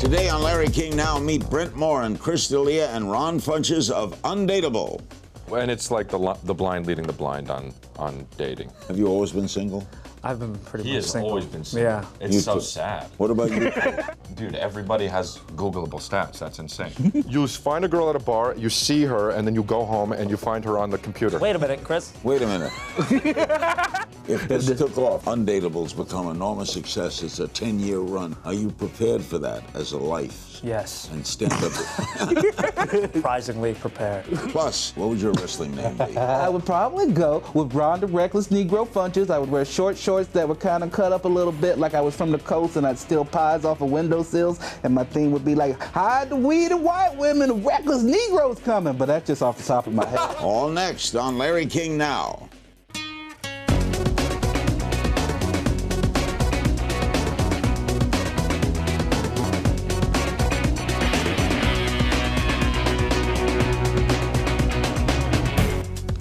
Today on Larry King Now, meet Brent Morin, Chris D'Elia, and Ron Funches of Undateable. And it's like the blind leading the blind on dating. Have you always been single? I've been pretty He much has single. always been single. Yeah. It's so sad. What about you? Dude, everybody has Googleable stats. That's insane. You find a girl at a bar, you see her, and then you go home and you find her on the computer. Wait a minute, Chris. Wait a minute. If this took off, Undatable's become an enormous success. It's a 10-year run. Are you prepared for that as a life? Yes. And stand up. Surprisingly prepared. Plus, what would your wrestling name be? I would probably go with Ron the Reckless Negro Funches. I would wear short shorts that were kind of cut up a little bit like I was from the coast, and I'd steal pies off of windowsills, and my theme would be like, hide the weed and white women, the reckless Negroes coming. But that's just off the top of my head. All next on Larry King Now.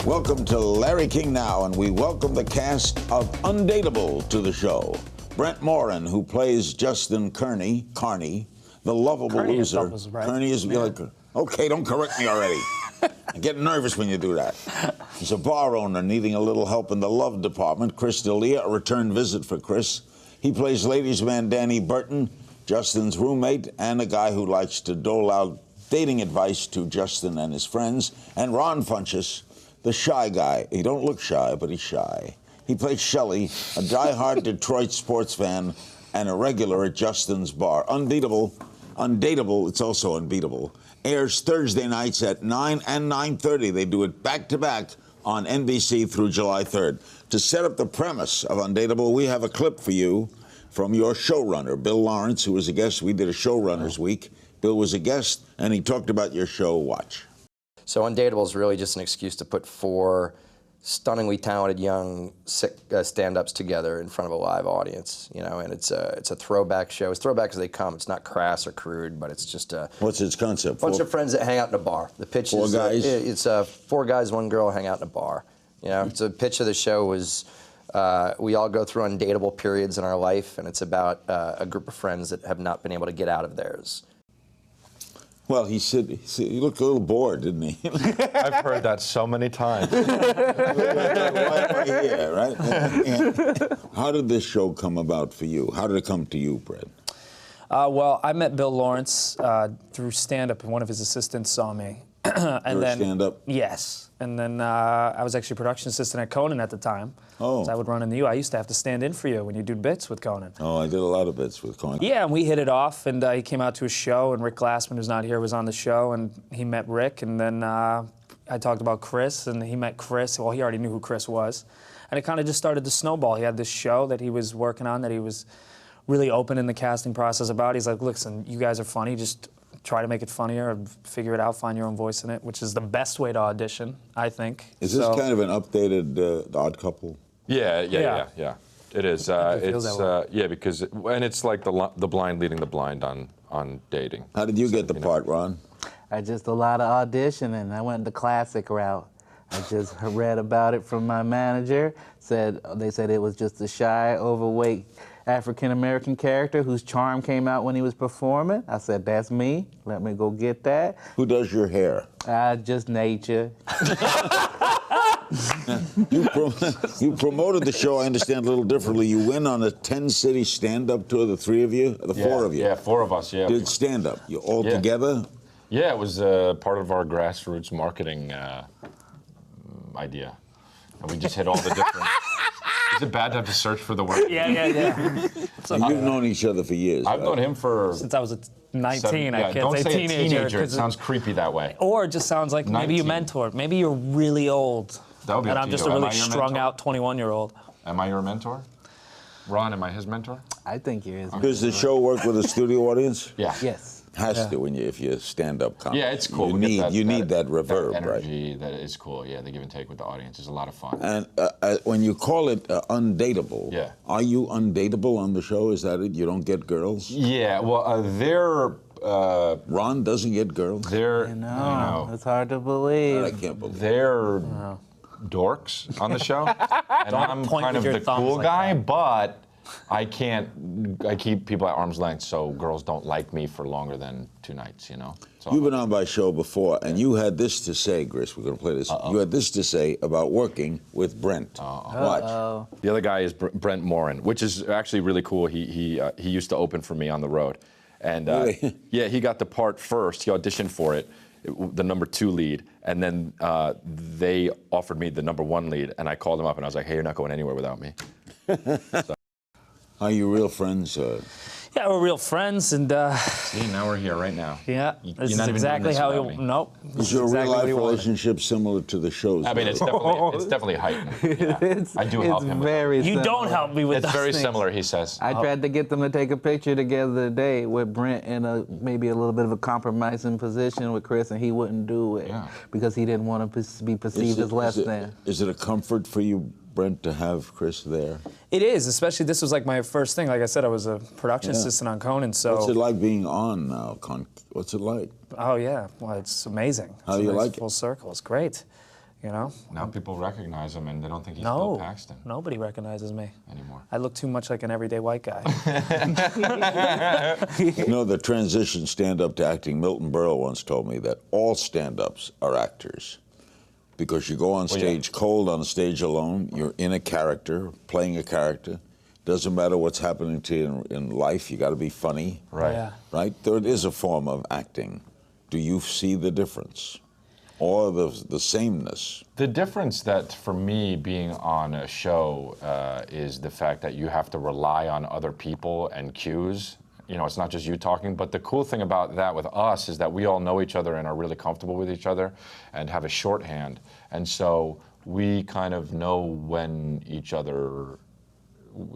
Welcome to Larry King Now, and we welcome the cast of Undateable to the show. Brent Morin, who plays Justin Carney, the lovable Kearney, I loser. thought was right. Kearney is like, okay, don't correct me already. I get nervous when you do that. He's a bar owner needing a little help in the love department. Chris D'Elia, a return visit for Chris. He plays ladies' man Danny Burton, Justin's roommate, and a guy who likes to dole out dating advice to Justin and his friends. And Ron Funches, the shy guy. He don't look shy, but he's shy. He plays Shelley, a die-hard Detroit sports fan and a regular at Justin's bar. Undateable, it's also unbeatable, airs Thursday nights at 9 and 9:30. They do it back-to-back on NBC through July 3rd. To set up the premise of Undateable, we have a clip for you from your showrunner, Bill Lawrence, who was a guest. We did a showrunners week. Bill was a guest, and he talked about your show. Watch. So Undateable is really just an excuse to put four stunningly talented young stand-ups together in front of a live audience, you know, and it's a throwback show. It's throwback as they come. It's not crass or crude, but it's just a... What's its concept? Bunch of friends that hang out in a bar. The pitch Four is... guys? It's four guys, one girl hang out in a bar. You know, so the pitch of the show was we all go through undateable periods in our life, and it's about a group of friends that have not been able to get out of theirs. Well, he looked a little bored, didn't he? I've heard that so many times. Why am I here, right? And how did this show come about for you? How did it come to you, Brett? Well, I met Bill Lawrence through stand-up, and one of his assistants saw me. And then stand-up? Yes. And then I was actually production assistant at Conan at the time. Oh. So I would run into you. I used to have to stand in for you when you do bits with Conan. Oh, I did a lot of bits with Conan. Yeah, and we hit it off, and he came out to a show, and Rick Glassman, who's not here, was on the show, and he met Rick, and then I talked about Chris, and he met Chris. Well, he already knew who Chris was. And it kind of just started to snowball. He had this show that he was working on that he was really open in the casting process about. He's like, listen, you guys are funny, just try to make it funnier and figure it out, find your own voice in it, which is the best way to audition, I think. Is this kind of an updated Odd Couple? Yeah. It is. Yeah, because it's like the blind leading the blind on dating. How did you get the part, Ron? I just a lot of auditioning. I went the classic route. I just read about it from my manager. They said it was just a shy, overweight African-American character whose charm came out when he was performing. I said, that's me. Let me go get that. Who does your hair? Just nature. You promoted the show, I understand, a little differently. You went on a 10-city stand-up tour, the three of you? The four of you? Yeah, four of us, yeah. Did stand-up? You all together? Yeah, it was part of our grassroots marketing idea. And we just hit all the different... Is it bad to have to search for the word? Yeah. So you've known each other for years. I've known him for... Since I was 19, I can't don't say teenager. It sounds creepy that way. Or it just sounds like 19. Maybe you mentored. Maybe you're really old. That would be and up I'm to just you. a really strung-out 21-year-old. Am I your mentor? Ron, am I his mentor? I think you're his mentor. Does the show work with a studio audience? Yeah. Yes. Has to if you stand up comedy. Yeah, it's cool. You need that reverb, that energy, right? That is cool. Yeah, the give and take with the audience is a lot of fun. And when you call it undateable, yeah, are you undateable on the show? Is that it? You don't get girls? Yeah. Well, Ron doesn't get girls. I know. It's hard to believe. I can't believe. They're dorks on the show, and I'm kind of the cool guy, but I keep people at arm's length so girls don't like me for longer than 2 nights, you know? So, You've been on my show before, and you had this to say, Chris, we're going to play this. You had this to say about working with Brent. Watch. the other guy is Brent Morin, which is actually really cool. He used to open for me on the road. And Really? yeah, he got the part first. He auditioned for it, the number 2 lead, and then they offered me the number 1 lead, and I called him up and I was like, hey, you're not going anywhere without me. Are you real friends? Yeah, we're real friends, and See, now we're here right now. yeah, You're this is not even doing exactly this how without he. me. Nope. this Is your exactly real life what he wanted. relationship similar to the show's? I mean, it's definitely heightened. Yeah. I do help him with that. very You similar. don't help me with It's those very things. similar, he says. I tried to get them to take a picture together today with Brent in maybe a little bit of a compromising position with Chris, and he wouldn't do it because he didn't want to be perceived as less than. Is it a comfort for you, Brent, to have Chris there? It is, especially this was like my first thing. Like I said, I was a production assistant on Conan, so. What's it like being on now? What's it like? Oh yeah, well it's amazing. How It's do you a nice like it? full circle. It's great, you know. Now people recognize him and they don't think he's Bill No, Paxton nobody recognizes me anymore. I look too much like an everyday white guy. You know, the transition stand-up to acting, Milton Berle once told me that all stand-ups are actors. Because you go on stage cold, on stage alone, you're in a character, playing a character. Doesn't matter what's happening to you in life, you got to be funny. Right. Yeah. Right? There is a form of acting. Do you see the difference? Or the sameness? The difference that, for me, being on a show is the fact that you have to rely on other people and cues. You know, it's not just you talking, but the cool thing about that with us is that we all know each other and are really comfortable with each other and have a shorthand. And so we kind of know when each other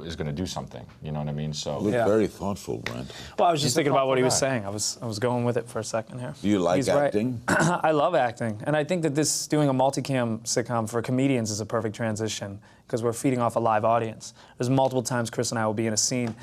is going to do something, you know what I mean? So Look very thoughtful, Brent. Well, I was just thinking about what he was thoughtful saying. I was going with it for a second here. Do you like He's right. acting? I love acting, and I think that doing a multicam sitcom for comedians is a perfect transition because we're feeding off a live audience. There's multiple times Chris and I will be in a scene,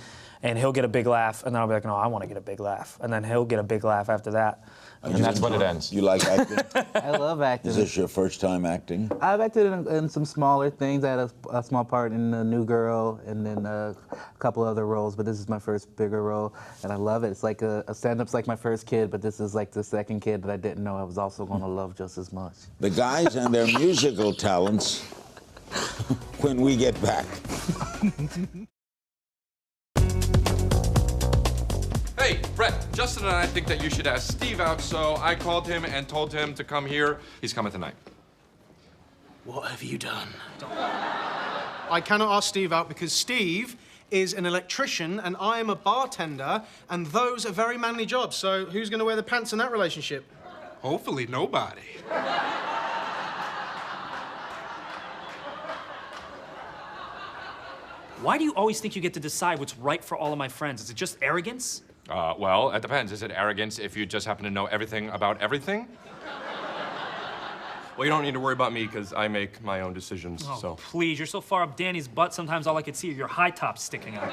and he'll get a big laugh, and then I'll be like, no, I want to get a big laugh, and then he'll get a big laugh after that. and that's when it ends. You like acting? I love acting. Is this your first time acting? I've acted in some smaller things. I had a small part in The New Girl and then a couple other roles, but this is my first bigger role, and I love it. It's like a stand-up's like my first kid, but this is like the second kid that I didn't know I was also going to love just as much. The guys and their musical talents when we get back. Hey, Brett, Justin and I think that you should ask Steve out, so I called him and told him to come here. He's coming tonight. What have you done? I cannot ask Steve out because Steve is an electrician and I am a bartender, and those are very manly jobs. So who's going to wear the pants in that relationship? Hopefully nobody. Why do you always think you get to decide what's right for all of my friends? Is it just arrogance? Well, it depends. Is it arrogance if you just happen to know everything about everything? Well, you don't need to worry about me because I make my own decisions, Oh, so. please, you're so far up Danny's butt, sometimes all I could see are your high tops sticking out.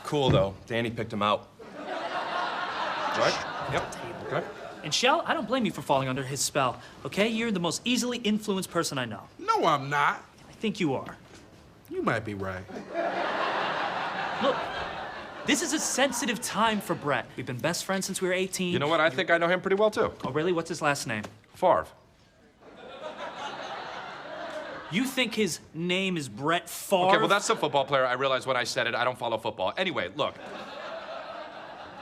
Cool, though. Danny picked him out. Right? Yep. Okay. And Shell, I don't blame you for falling under his spell, okay? You're the most easily influenced person I know. No, I'm not. I think you are. You might be right. Look, this is a sensitive time for Brett. We've been best friends since we were 18. You know what? I think I know him pretty well, too. Oh, really? What's his last name? Favre. You think his name is Brett Favre? Okay, well, that's a football player. I realized when I said it. I don't follow football. Anyway, look.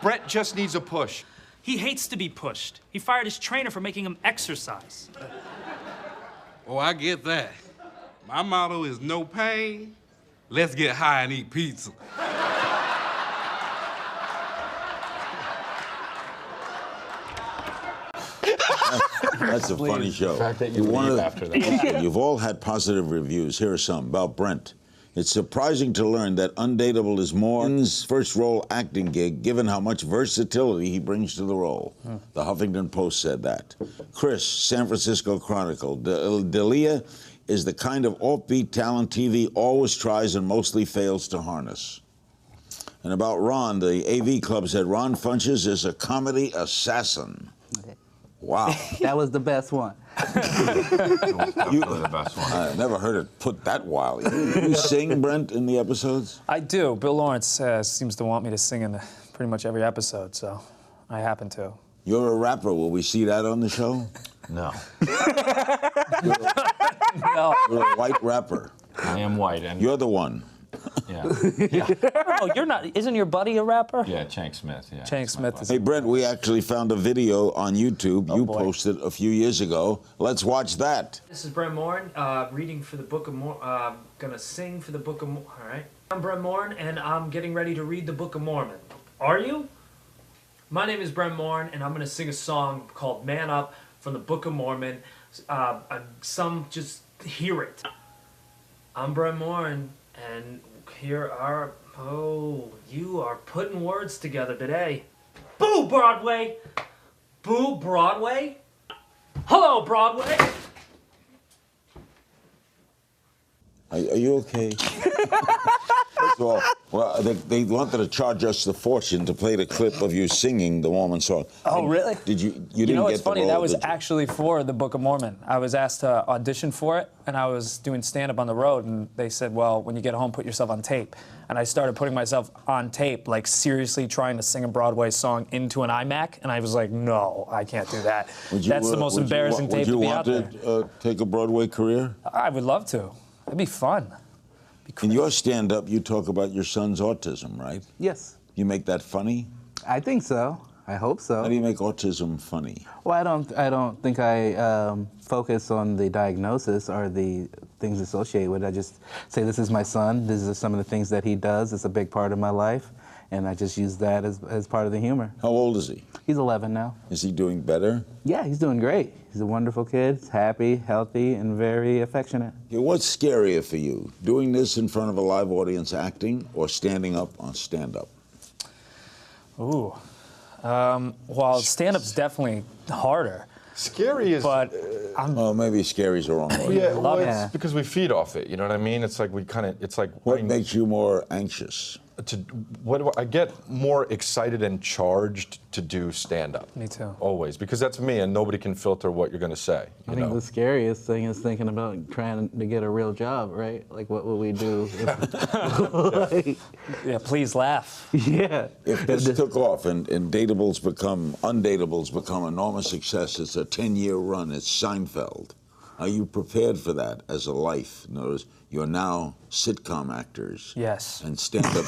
Brett just needs a push. He hates to be pushed. He fired his trainer for making him exercise. Oh, I get that. My motto is no pain. Let's get high and eat pizza. That's a funny show. The fact that you leave after that. You've all had positive reviews. Here are some about Brent. It's surprising to learn that Undateable is Morin's first role acting gig, given how much versatility he brings to the role. The Huffington Post said that. Chris, San Francisco Chronicle. Delia is the kind of offbeat talent TV always tries and mostly fails to harness. And about Ron, the AV Club said Ron Funches is a comedy assassin. Wow. That was the best one. Definitely the best one. I never heard it put that wild. You sing, Brent, in the episodes? I do. Bill Lawrence seems to want me to sing in pretty much every episode, so I happen to. You're a rapper. Will we see that on the show? No. No. You're a white rapper. I am white, and You're the one. yeah, Oh, you're not. Isn't your buddy a rapper? yeah, Chank Smith. Yeah, Chank Smith is. Hey, Brent, we actually found a video on YouTube you boy. posted a few years ago. Let's watch that. This is Brent Morin, reading for the Book of Mormon. Gonna sing for the Book of Mormon. All right. I'm Brent Morin, and I'm getting ready to read the Book of Mormon. Are you? My name is Brent Morin, and I'm gonna sing a song called "Man Up" from the Book of Mormon. Some just hear it. I'm Brent Morin, and here are. Oh, you are putting words together today. Boo, Broadway! Boo, Broadway! Hello, Broadway! Are you okay? First of all, well, they wanted to charge us the fortune to play the clip of you singing the Mormon song. Oh, really? Did you? You You didn't know, get it's the funny. role, That was did you? actually for the Book of Mormon. I was asked to audition for it, and I was doing stand-up on the road, and they said, well, when you get home, put yourself on tape. And I started putting myself on tape, like seriously trying to sing a Broadway song into an iMac, and I was like, no, I can't do that. That's the most embarrassing tape to be out there. Would you want to take a Broadway career? I would love to. It'd be fun. In your stand-up, you talk about your son's autism, right? Yes. You make that funny? I think so. I hope so. How do you make autism funny? Well, I don't think I focus on the diagnosis or the things associated with it. I just say, this is my son. These are some of the things that he does. It's a big part of my life. And I just use that as part of the humor. How old is he? He's 11 now. Is he doing better? Yeah, he's doing great. He's a wonderful kid. He's happy, healthy, and very affectionate. Yeah, what's scarier for you, doing this in front of a live audience acting or standing up on stand-up? Ooh. Well, stand-up's definitely harder. Scary is. But Oh, maybe scary's the wrong word. Yeah, well, it. it's because we feed off it. You know what I mean? It's like we kind of. It's like What makes you more anxious? I get more excited and charged to do stand-up. Me too. Always, because that's me, and nobody can filter what you're going to say. I think the scariest thing is thinking about trying to get a real job, right? Like, what would we do? If, Yeah, please laugh. yeah. If this took off and Undateable's become enormous success, it's a 10-year run, it's Seinfeld. Are you prepared for that as a life? In other words, you're now sitcom actors. Yes. And stand-up.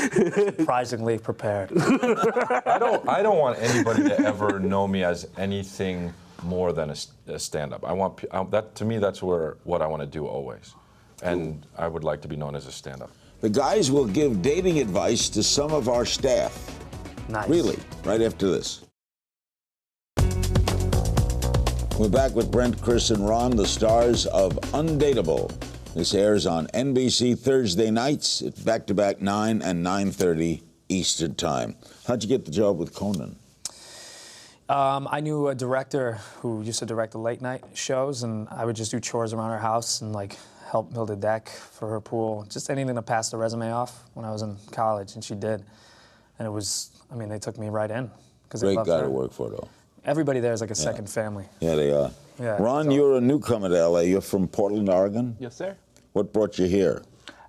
Surprisingly prepared. I don't want anybody to ever know me as anything more than a stand-up. I want that to me. That's what I want to do always, and I would like to be known as a stand-up. The guys will give dating advice to some of our staff. Nice. Really, right after this. We're back with Brent, Chris, and Ron, the stars of Undateable. This airs on NBC Thursday nights at back-to-back 9 and 9:30 Eastern Time. How'd you get the job with Conan? I knew a director who used to direct the late night shows, and I would just do chores around her house and like help build a deck for her pool, just anything to pass the resume off when I was in college, and she did. And it was, I mean, they took me right in because they Great loved guy her. to work for, though. Everybody there is like a second family. Yeah, they are. Yeah, Ron, so- you're a newcomer to LA. You're from Portland, Oregon? Yes, sir. What brought you here?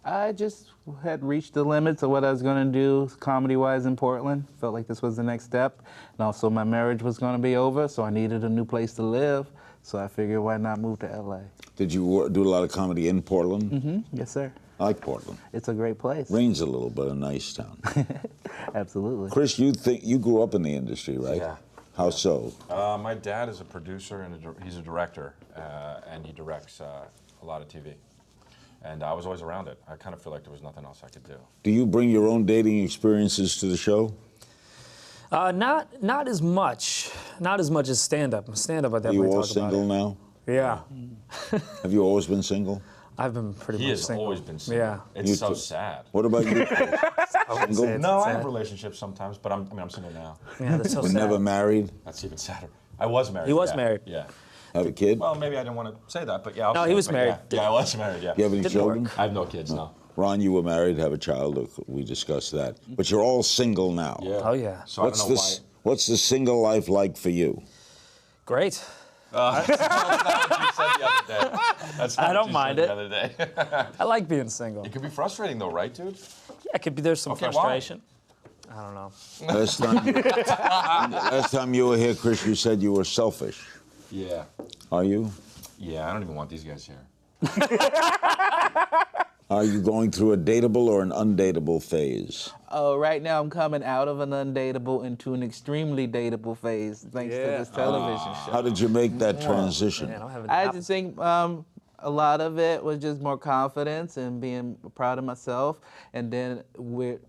I just had reached the limits of what I was going to do comedy-wise in Portland. Felt like this was the next step. And also my marriage was going to be over, so I needed a new place to live. So I figured, why not move to LA? Did you do a lot of comedy in Portland? Mm-hmm. Yes, sir. I like Portland. It's a great place. Rains a little, but a nice town. Absolutely. Chris, you grew up in the industry, right? Yeah. How so? My dad is a producer and he's a director, and he directs a lot of TV. And I was always around it. I kind of feel like there was nothing else I could do. Do you bring your own dating experiences to the show? Not as much. Not as much as stand-up. Stand-up, I Are definitely you all talk about single it. now? Yeah. Have you always been single? I've been pretty He much has single. always been single. Yeah. It's You so too. sad. What about you? Single? it's No, I sad. have relationships sometimes, but I'm single now. Yeah, that's so But sad. never married? That's even sadder. I was married. He was yeah. married. Yeah. Have a kid? Well, maybe I didn't want to say that, but yeah. I'll No, say he it, was but married. Yeah, I was married. Yeah. Do you have any Didn't children? work. I have no kids. No. Ron, you were married, have a child. We discussed that. But you're all single now. Yeah. Oh, yeah. So I don't know why. What's the single life like for you? Great. That's not what you said the other day. That's not I what don't you mind said it. the other day. I like being single. It could be frustrating though, right, dude? Yeah, it could be. There's some Okay, why? frustration. I don't know. Last time you were here, Chris, you said you were selfish. Yeah. Are you? Yeah, I don't even want these guys here. Are you going through a dateable or an undateable phase? Oh, right now I'm coming out of an undateable into an extremely dateable phase, thanks to this television show. How did you make that transition? Man, I just think a lot of it was just more confidence and being proud of myself, and then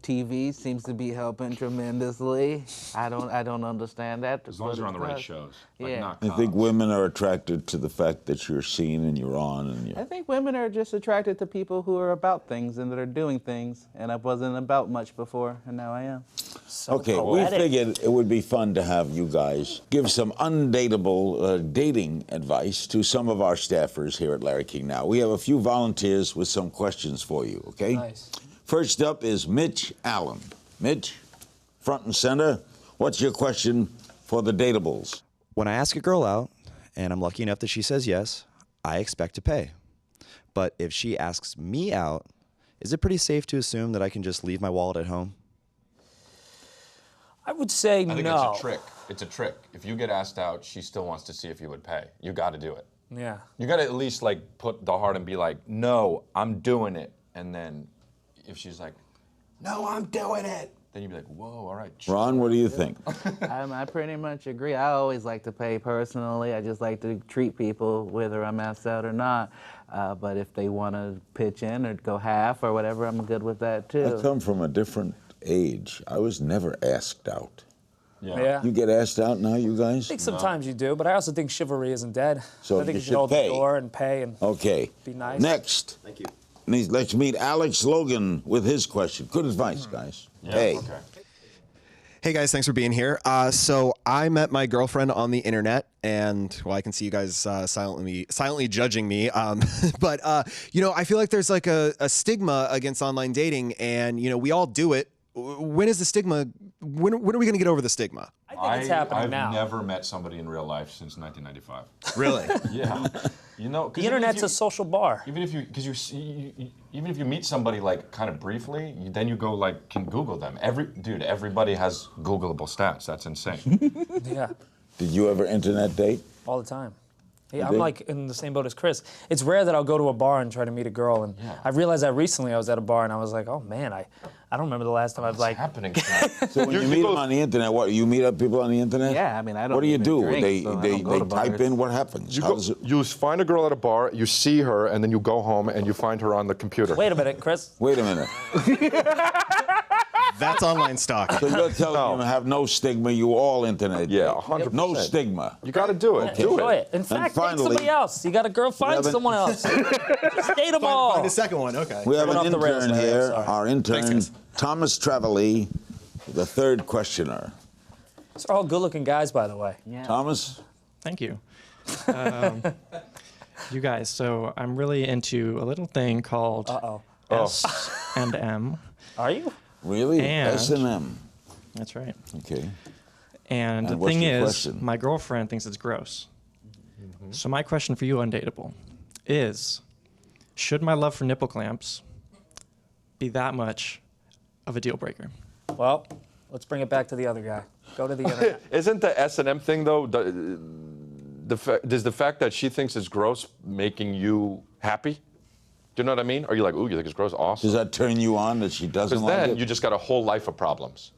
TV seems to be helping tremendously. I don't understand that. As long as you're on the right shows. Like Yeah. not I think women are attracted to the fact that you're seen and you're on and you. I think women are just attracted to people who are about things and that are doing things, and I wasn't about much before, and now I am. Okay, we figured it would be fun to have you guys give some undateable dating advice to some of our staffers here at Larry King Now. We have a few volunteers with some questions for you, okay? Nice. First up is Mitch Allen. Mitch, front and center, what's your question for the dateables? When I ask a girl out, and I'm lucky enough that she says yes, I expect to pay. But if she asks me out, is it pretty safe to assume that I can just leave my wallet at home? I would say no. I think it's a trick. It's a trick. If you get asked out, she still wants to see if you would pay. You got to do it. Yeah. You got to at least like put the heart and be like, no, I'm doing it. And then if she's like, no, I'm doing it, then you'd be like, whoa, all right. Ron, what do you think? I pretty much agree. I always like to pay personally. I just like to treat people whether I'm asked out or not. But if they want to pitch in or go half or whatever, I'm good with that too. I come from a different age. I was never asked out. Yeah. You get asked out now, you guys? I think sometimes you do, but I also think chivalry isn't dead. So I think you you should should hold pay. the door and pay and Okay. be nice. Next. Thank you. Let's meet Alex Logan with his question. Good advice, guys. Hey. Okay. Hey guys, thanks for being here. So I met my girlfriend on the internet, and well, I can see you guys silently judging me. But you know, I feel like there's like a stigma against online dating, and you know, we all do it. When is the stigma? When are we going to get over the stigma? I think it's happening now. I've never met somebody in real life since 1995. Really? Yeah. You know, The internet's a social bar. Even if you meet somebody like kind of briefly, then you go like can Google them. Everybody has Googleable stats. That's insane. Yeah, Did you ever internet date? all the time. Yeah, You I'm did? like in the same boat as Chris. It's rare that I'll go to a bar and try to meet a girl, and I realized that recently I was at a bar and I was like, oh man, I don't remember the last time I've like. Happening. So when you meet them on the internet, what, you meet up people on the internet? Yeah, I mean, I don't What do you even do? drink, They so I don't go to type bars. in what happens? How does it? You find a girl at a bar, you see her, and then you go home and you find her on the computer. Wait a minute, Chris. Wait a minute. That's online stock. So you're telling me have no stigma, you all internet date. Yeah, 100%. No stigma. You got to do it. Do Enjoy it. it. In fact, date finally- somebody else. You got a girl, find haven't- someone else. Just date them all. Find a second one. Okay. We have Went an off the rails, intern Larry, I'm here, sorry. our intern, Thanks, guys. Thomas Treveley, the third questioner. These are all good-looking guys, by the way. Yeah. Thomas? Thank you. You guys, so I'm really into a little thing called S&M. Are you? Really? And- S&M. That's right. Okay. And the what's thing your is, question? my girlfriend thinks it's gross. So my question for you, Undateable, is should my love for nipple clamps be that much of a deal breaker? Well, let's bring it back to the other guy. Go to the internet. Isn't the S&M thing though? Does the fact that she thinks it's gross making you happy? Do you know what I mean? Are you like, ooh, you think it's gross? Awesome. Does that turn you on that she doesn't Because like then it? you just got a whole life of problems.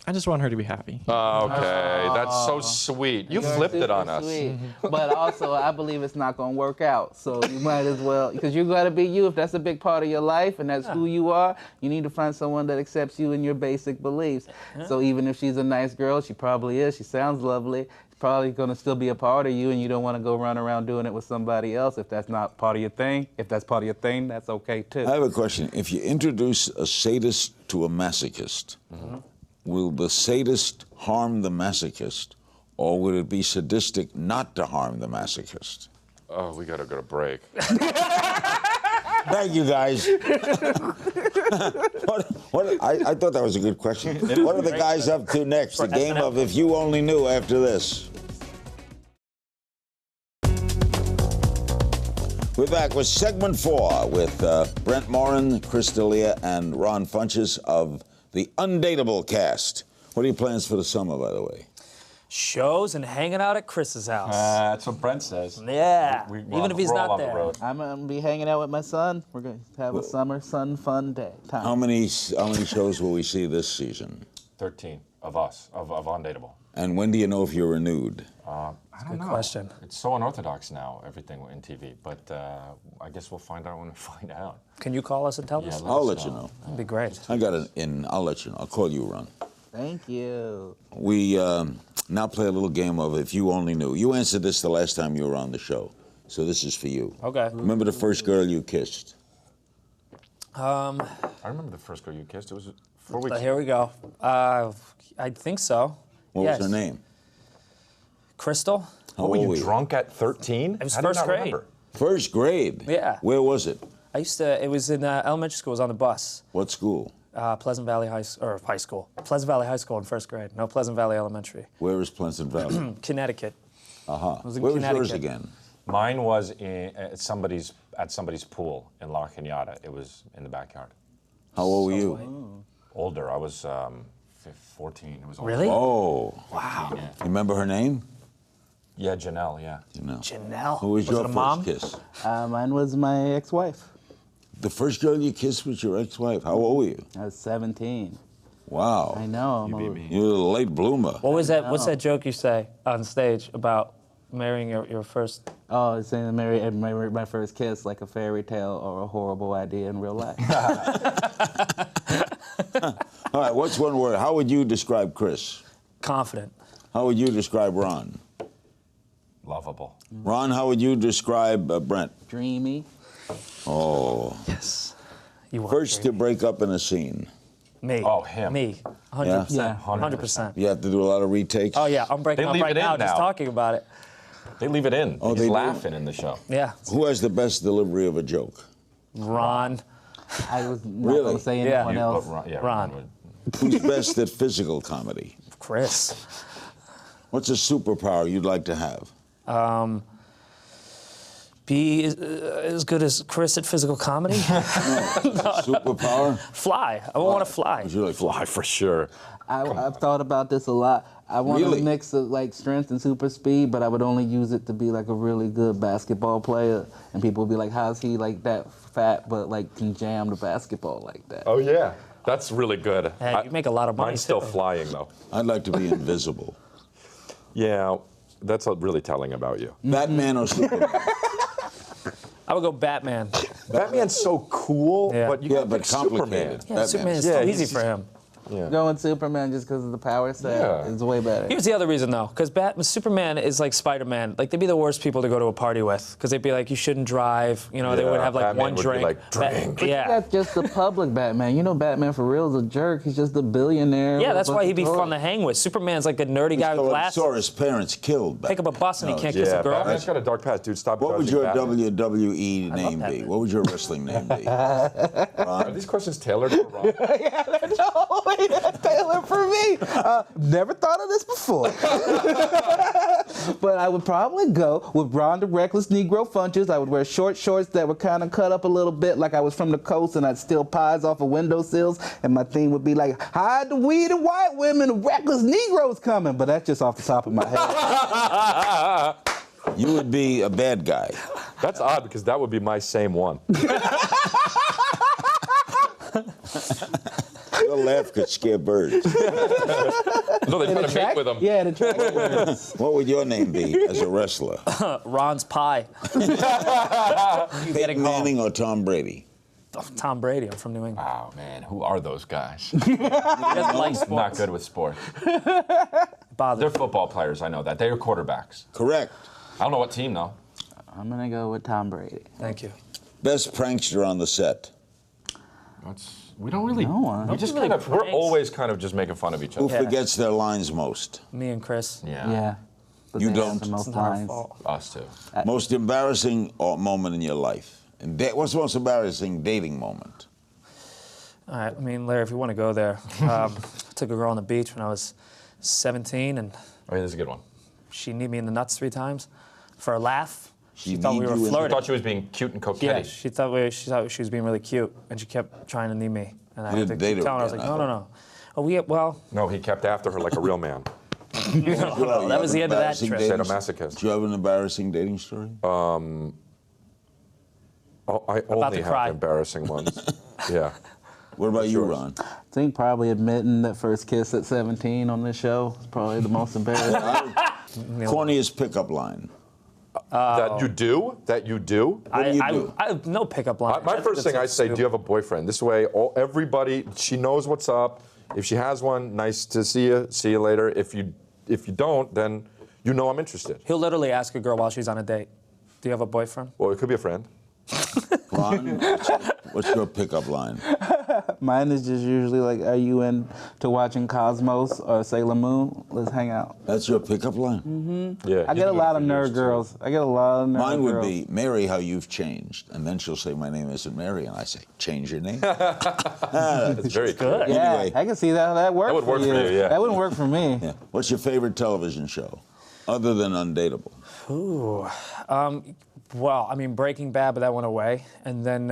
I just want her to be happy. Okay, that's so sweet. You You're flipped it super on us. sweet. But also, I believe it's not going to work out. So you might as well, because you got to be you. If that's a big part of your life and that's who you are, you need to find someone that accepts you and your basic beliefs. So even if she's a nice girl, she probably is, she sounds lovely, it's probably going to still be a part of you, and you don't want to go run around doing it with somebody else if that's not part of your thing. If that's part of your thing, that's okay too. I have a question. If you introduce a sadist to a masochist, will the sadist harm the masochist, or would it be sadistic not to harm the masochist? Oh, we got to go to break. Thank you, guys. I thought that was a good question. What are the guys up to next? The game of If You Only Knew after this. We're back with segment 4 with Brent Morin, Chris D'Elia, and Ron Funches of the Undateable cast. What are your plans for the summer, by the way? Shows and hanging out at Chris's house. That's what Brent says. Yeah, We're even if he's not on there. The road. I'm gonna be hanging out with my son. We're gonna have a summer sun fun day. Time. How many shows will we see this season? 13 of us, of Undateable. And when do you know if you're renewed? I don't Good know. question. It's so unorthodox now, everything in TV. But I guess we'll find out when we find out. Can you call us and tell us? I'll let you know. That'd be great. I got it in. I'll let you know. I'll call you, Ron. Thank you. We now play a little game of If You Only Knew. You answered this the last time you were on the show, so this is for you. Okay. Remember the first girl you kissed? I remember the first girl you kissed. It was 4 weeks. Here we go. I think so. What Yes. was her name? Crystal. How Were old you were you? drunk at 13? It was How do you first not grade. remember? First grade? Yeah. Where was it? It was in elementary school. It was on the bus. What school? Pleasant Valley High School. Pleasant Valley High School in first grade. No, Pleasant Valley Elementary. Where is Pleasant Valley? Connecticut. Uh-huh. was in Where was yours Connecticut. again? Mine was at somebody's pool in La Cañada. It was in the backyard. How old were you? Older. I was 14. It was older. Really? Oh. Wow. You remember her name? Yeah, Janelle, yeah. Janelle. Who was your it a first mom? kiss? Mine was my ex-wife. The first girl you kissed was your ex-wife. How old were you? I was 17. Wow. I know. You're a late bloomer. What was that? What's that joke you say on stage about marrying your first? Oh, it's saying my first kiss like a fairy tale or a horrible idea in real life. All right, what's one word? How would you describe Chris? Confident. How would you describe Ron? Lovable. Ron, how would you describe Brent? Dreamy. Oh. Yes. You are First to dreamy. break up in a scene. Me. Oh, him. Me. 100%. Yeah? 100%. You have to do a lot of retakes? Oh yeah, I'm breaking They up leave right it in now just now. talking about it. They leave it in. Oh, He's they do? laughing in the show. Yeah. Who has the best delivery of a joke? Ron. I was not Really? going to say Yeah. anyone You- else. but Ron, Ron. would- Who's best at physical comedy? Chris. What's a superpower you'd like to have? Be as good as Chris at physical comedy. Superpower? Fly. I want to fly. Would you like Fly for sure. I've thought about this a lot. I want Really? a mix of like strength and super speed, but I would only use it to be like a really good basketball player. And people would be like, how's he like that fat but like can jam the basketball like that? Oh, yeah. That's really good. Hey, you make a lot of money, Mine's still too. flying, though. I'd like to be invisible. Yeah, that's really telling about you. Batman or Superman? I would go Batman. Batman's so cool, Yeah. but you Yeah, gotta but pick Superman. complicated. Yeah, Superman is Yeah, too he's- easy for him. Yeah. Going Superman just because of the power set Yeah. is way better. Here's the other reason, though, because Superman is like Spider-Man. Like, they'd be the worst people to go to a party with, because they'd be like, you shouldn't drive. You know, they would Yeah, have like Batman one would be drink. like, drink. Yeah. That's just the public Batman. You know Batman for real is a jerk. He's just a billionaire. Yeah, with that's a why bunch he'd be of fun to toys. hang with. Superman's like a nerdy guy with glasses. Saw his parents killed. Pick up a bus and he can't kiss Yeah, a girl. Batman's got a dark past, dude. Stop What would judging your Batman. WWE I love name be? Batman. What would your wrestling name be? Are these questions tailored for Ron? Taylor for me. Never thought of this before. But I would probably go with Ron the Reckless Negro Funches. I would wear short shorts that were kind of cut up a little bit like I was from the coast, and I'd steal pies off of windowsills. And my theme would be like, hide the weed and white women, the reckless Negroes coming. But that's just off the top of my head. You would be a bad guy. That's odd because that would be my same one. Your laugh could scare birds. No, they try to mate with him. Yeah, the track. What would your name be as a wrestler? Ron's pie. Peyton Manning or Tom Brady? Oh, Tom Brady. I'm from New England. Oh, man, who are those guys? He doesn't like sports. Not good with sports. Bothered. They're football players, I know that. They are quarterbacks. Correct. I don't know what team, though. I'm going to go with Tom Brady. Thank you. Best prankster on the set? We don't really. No one. We just Really kind of. We're pranks. always kind of just making fun of each Who other. forgets their lines most? Me and Chris. Yeah. But You they have don't. the most It's not our lines. fault. Us too. Most embarrassing moment in your life? And what's the most embarrassing dating moment? All right, I mean, Larry, if you want to go there. I took a girl on the beach when I was 17, and Oh, yeah, this is a good one. she kneed me in the nuts 3 times for a laugh. She thought we need were you in- flirting. I thought she was being cute and coquettish. Yeah, she thought she was being really cute, and she kept trying to knee me. And I You had to didn't date keep her telling her, I was like, again, no, I no, no. Oh, well, No, he kept after her like a real man. no, that was the end of that trip. Sadomasochist. Do you have an embarrassing dating story? Oh, I only to have cry. embarrassing ones. Yeah. What about you, yours? Ron? I think probably admitting that first kiss at 17 on this show is probably the most embarrassing. Corniest pickup line. That you do? That you do? What do you do? I no pickup line. My first thing I say, do you have a boyfriend? This way, everybody, she knows what's up. If she has one, nice to see you. See you later. If you don't, then you know I'm interested. He'll literally ask a girl while she's on a date, do you have a boyfriend? Well, it could be a friend. Ron, what's your pickup line? Mine is just usually like, are you into watching Cosmos or Sailor Moon? Let's hang out. That's your pickup line? Yeah. I get a lot of nerd girls. I get a lot of nerd Mine would girls. be, Mary, how you've changed. And then she'll say, my name isn't Mary. And I say, change your name. That's very good. Yeah, Anyway. I can see that. That works. That would work for you, yeah. That wouldn't work for me. Yeah. What's your favorite television show, other than Undateable? Ooh, well, I mean, Breaking Bad, but that went away. And then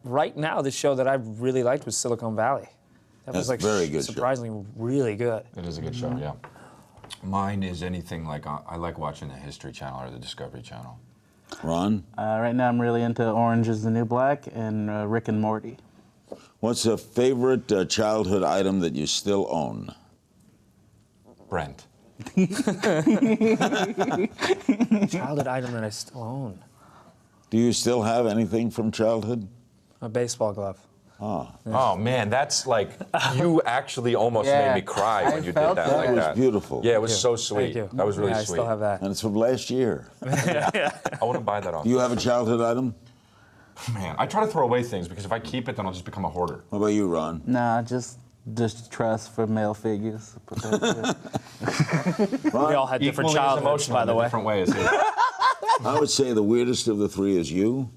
right now, the show that I really liked was Silicon Valley. That was That's like very good show. surprisingly really good. It is a good show, yeah. Mine is anything like, I like watching the History Channel or the Discovery Channel. Ron? Right now, I'm really into Orange is the New Black and Rick and Morty. What's a favorite childhood item that you still own? Brent. Childhood item that I still own. Do you still have anything from childhood? A baseball glove. Ah. Oh man, that's like, you actually almost Yeah, made me cry when I you did felt that that. like That was that. beautiful. Yeah, it was so sweet. Thank you. That was really yeah, I sweet. still have that. And it's from last year. I want to buy that off. Do you have a childhood item? Man, I try to throw away things because if I keep it, then I'll just become a hoarder. What about you, Ron? Nah, just trust for male figures. But that's it. We all had different Equally as childhoods, emotional by the in way. different ways. Yeah. I would say the weirdest of the three is you.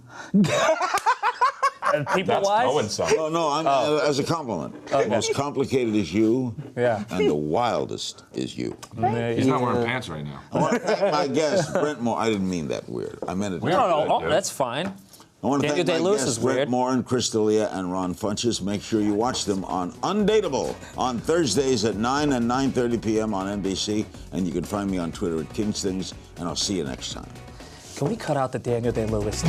People-wise? Throwing some. No, as a compliment. The most complicated is you. Yeah. And the wildest is you. He's not wearing pants right now. I want to thank my guest, Brent Morin. I didn't mean that weird. I meant it. No, that's fine. I want to Daniel thank my Day-Lewis guests, is Brent weird. Morin, Chris D'Elia, and Ron Funches. Make sure you watch them on Undateable on Thursdays at 9 and 9:30 p.m. on NBC. And you can find me on Twitter at Kingstings. And I'll see you next time. Can we cut out the Daniel Day-Lewis?